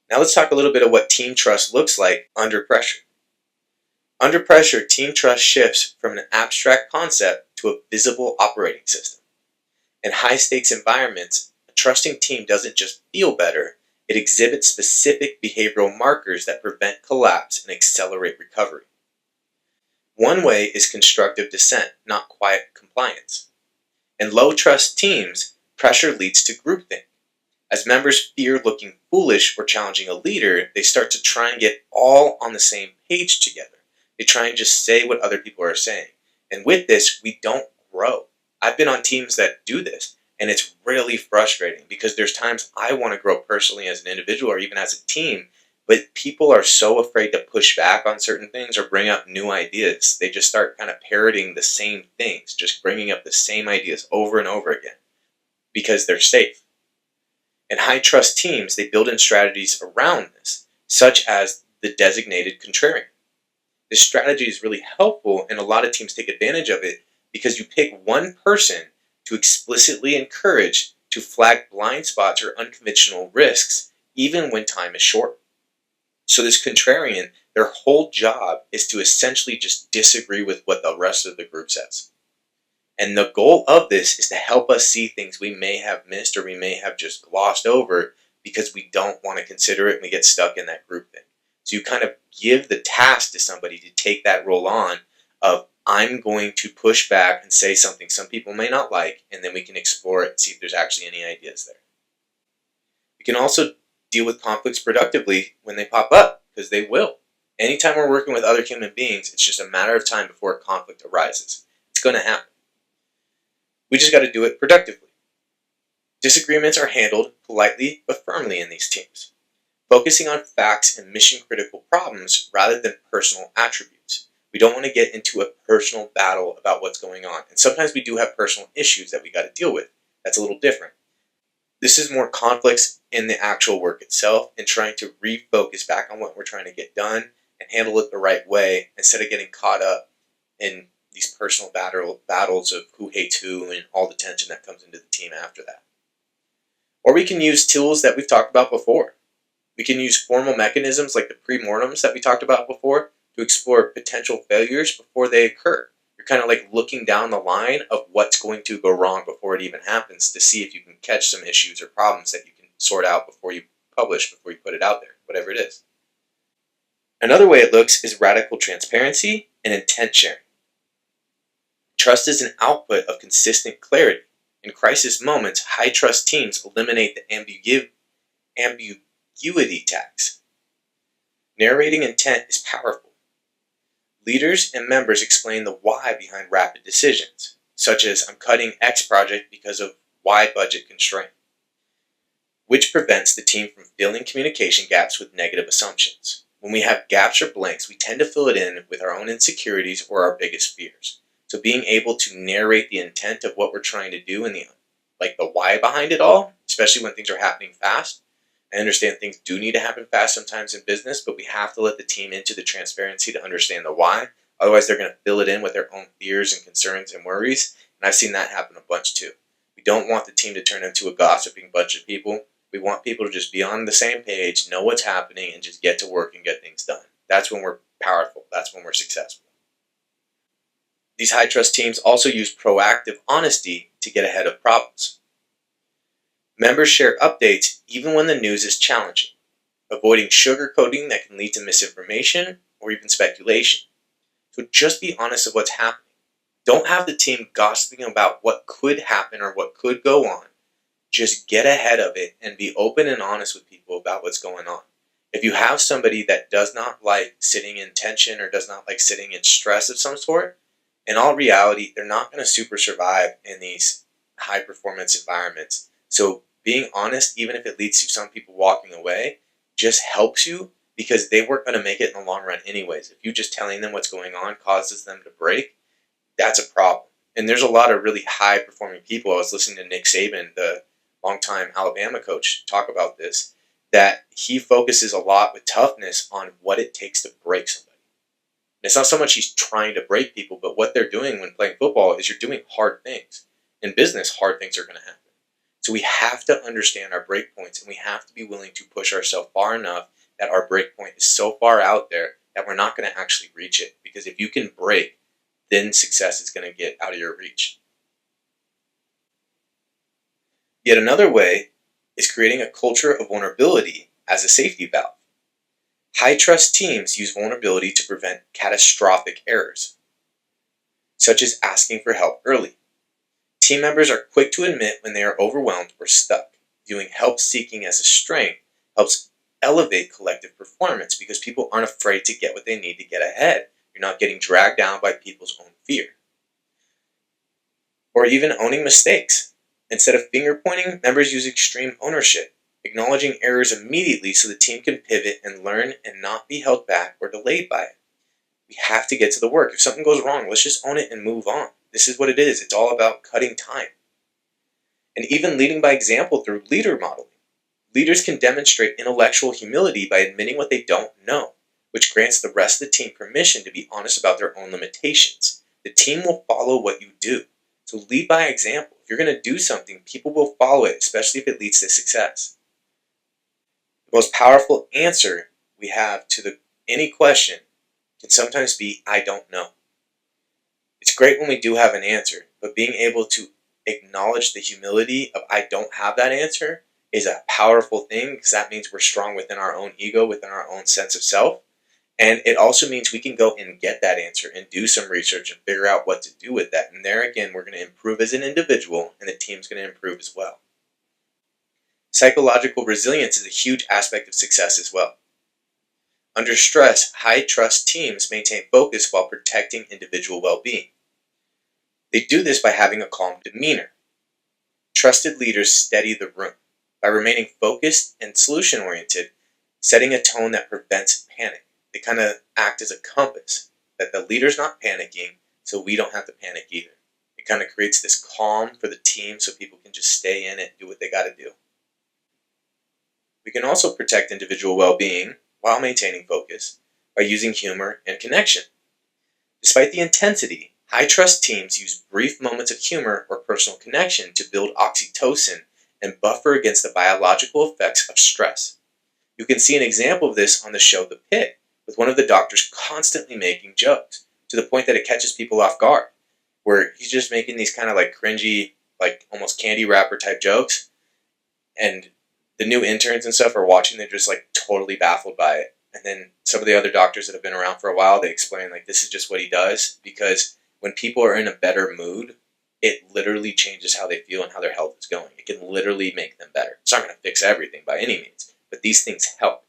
Now let's talk a little bit of what team trust looks like under pressure. Under pressure, team trust shifts from an abstract concept to a visible operating system. In high-stakes environments, a trusting team doesn't just feel better, it exhibits specific behavioral markers that prevent collapse and accelerate recovery. One way is constructive dissent, not quiet compliance. In low-trust teams, pressure leads to groupthink. As members fear looking foolish or challenging a leader, they start to try and get all on the same page together. They try and just say what other people are saying. And with this, we don't grow. I've been on teams that do this, and it's really frustrating because there's times I want to grow personally as an individual or even as a team, but people are so afraid to push back on certain things or bring up new ideas. They just start kind of parroting the same things, just bringing up the same ideas over and over again because they're safe. In high-trust teams, they build in strategies around this, such as the designated contrarian. This strategy is really helpful, and a lot of teams take advantage of it because you pick one person to explicitly encourage to flag blind spots or unconventional risks, even when time is short. So this contrarian, their whole job is to essentially just disagree with what the rest of the group says. And the goal of this is to help us see things we may have missed or we may have just glossed over because we don't want to consider it and we get stuck in that group thing. So you kind of give the task to somebody to take that role on of, I'm going to push back and say something some people may not like, and then we can explore it and see if there's actually any ideas there. We can also deal with conflicts productively when they pop up, because they will. Anytime we're working with other human beings, it's just a matter of time before a conflict arises. It's going to happen. We just got to do it productively. Disagreements are handled politely but firmly in these teams, focusing on facts and mission-critical problems rather than personal attributes. We don't want to get into a personal battle about what's going on. And sometimes we do have personal issues that we got to deal with. That's a little different. This is more conflicts in the actual work itself and trying to refocus back on what we're trying to get done and handle it the right way instead of getting caught up in these personal battles of who hates who and all the tension that comes into the team after that. Or we can use tools that we've talked about before. We can use formal mechanisms like the pre-mortems that we talked about before to explore potential failures before they occur. You're kind of like looking down the line of what's going to go wrong before it even happens to see if you can catch some issues or problems that you can sort out before you publish, before you put it out there, whatever it is. Another way it looks is radical transparency and intent sharing. Trust is an output of consistent clarity. In crisis moments, high-trust teams eliminate the ambiguity tax. Narrating intent is powerful. Leaders and members explain the why behind rapid decisions, such as, I'm cutting X project because of Y budget constraint, which prevents the team from filling communication gaps with negative assumptions. When we have gaps or blanks, we tend to fill it in with our own insecurities or our biggest fears. So being able to narrate the intent of what we're trying to do and the why behind it all, especially when things are happening fast. I understand things do need to happen fast sometimes in business, but we have to let the team into the transparency to understand the why. Otherwise, they're going to fill it in with their own fears and concerns and worries. And I've seen that happen a bunch too. We don't want the team to turn into a gossiping bunch of people. We want people to just be on the same page, know what's happening, and just get to work and get things done. That's when we're powerful. That's when we're successful. These high-trust teams also use proactive honesty to get ahead of problems. Members share updates even when the news is challenging, avoiding sugarcoating that can lead to misinformation or even speculation. So just be honest of what's happening. Don't have the team gossiping about what could happen or what could go on. Just get ahead of it and be open and honest with people about what's going on. If you have somebody that does not like sitting in tension or does not like sitting in stress of some sort, in all reality, they're not going to super survive in these high performance environments. So being honest, even if it leads to some people walking away, just helps you because they weren't going to make it in the long run anyways. If you just telling them what's going on causes them to break, that's a problem. And there's a lot of really high performing people. I was listening to Nick Saban, the longtime Alabama coach, talk about this, that he focuses a lot with toughness on what it takes to break somebody. It's not so much he's trying to break people, but what they're doing when playing football is you're doing hard things. In business, hard things are going to happen. So we have to understand our breakpoints, and we have to be willing to push ourselves far enough that our breakpoint is so far out there that we're not going to actually reach it. Because if you can break, then success is going to get out of your reach. Yet another way is creating a culture of vulnerability as a safety valve. High-trust teams use vulnerability to prevent catastrophic errors, such as asking for help early. Team members are quick to admit when they are overwhelmed or stuck. Viewing help-seeking as a strength helps elevate collective performance because people aren't afraid to get what they need to get ahead. You're not getting dragged down by people's own fear. Or even owning mistakes. Instead of finger-pointing, members use extreme ownership, acknowledging errors immediately so the team can pivot and learn and not be held back or delayed by it. We have to get to the work. If something goes wrong, let's just own it and move on. This is what it is. It's all about cutting time. And even leading by example through leader modeling. Leaders can demonstrate intellectual humility by admitting what they don't know, which grants the rest of the team permission to be honest about their own limitations. The team will follow what you do. So lead by example. If you're going to do something, people will follow it, especially if it leads to success. The most powerful answer we have to any question can sometimes be, I don't know. It's great when we do have an answer, but being able to acknowledge the humility of I don't have that answer is a powerful thing, because that means we're strong within our own ego, within our own sense of self. And it also means we can go and get that answer and do some research and figure out what to do with that. And there again, we're going to improve as an individual, and the team's going to improve as well. Psychological resilience is a huge aspect of success as well. Under stress, high-trust teams maintain focus while protecting individual well-being. They do this by having a calm demeanor. Trusted leaders steady the room by remaining focused and solution-oriented, setting a tone that prevents panic. They kind of act as a compass, that the leader's not panicking, so we don't have to panic either. It kind of creates this calm for the team so people can just stay in it and do what they got to do. We can also protect individual well-being while maintaining focus by using humor and connection. Despite the intensity, high-trust teams use brief moments of humor or personal connection to build oxytocin and buffer against the biological effects of stress. You can see an example of this on the show The Pit, with one of the doctors constantly making jokes, to the point that it catches people off guard, where he's just making these kind of like cringy, like almost candy wrapper type jokes, and the new interns and stuff are watching, they're just like totally baffled by it. And then some of the other doctors that have been around for a while, they explain like this is just what he does, because when people are in a better mood, it literally changes how they feel and how their health is going. It can literally make them better. It's not going to fix everything by any means, but these things help.